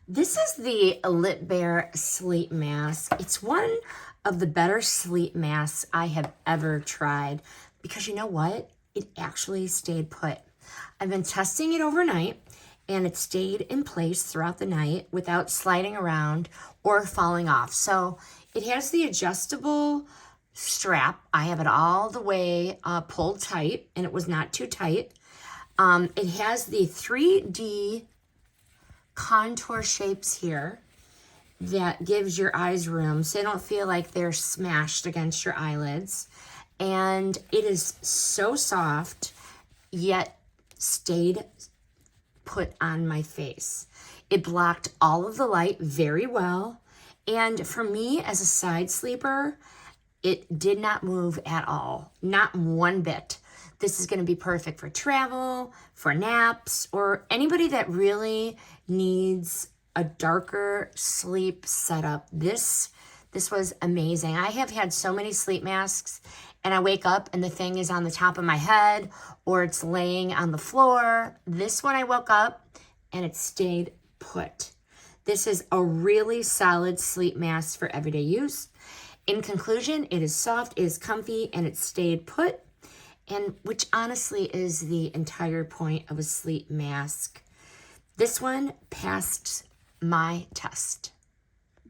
This is the LitBear sleep mask. It's one of the better sleep masks I have ever tried because you know what? It actually stayed put. I've been testing it overnight and it stayed in place throughout the night without sliding around or falling off. So it has the adjustable strap. I have it all the way pulled tight and it was not too tight. It has the 3D contour shapes here that gives your eyes room so they don't feel like they're smashed against your eyelids. And it is so soft, yet stayed put on my face. It blocked all of the light very well. And for me as a side sleeper, it did not move at all, not one bit. This is going to be perfect for travel, for naps, or anybody that really needs a darker sleep setup. This was amazing. I have had so many sleep masks and I wake up and the thing is on the top of my head or it's laying on the floor. This one I woke up and it stayed put. This is a really solid sleep mask for everyday use. In conclusion, it is soft, it is comfy, and it stayed put, and which honestly is the entire point of a sleep mask. This one passed my test.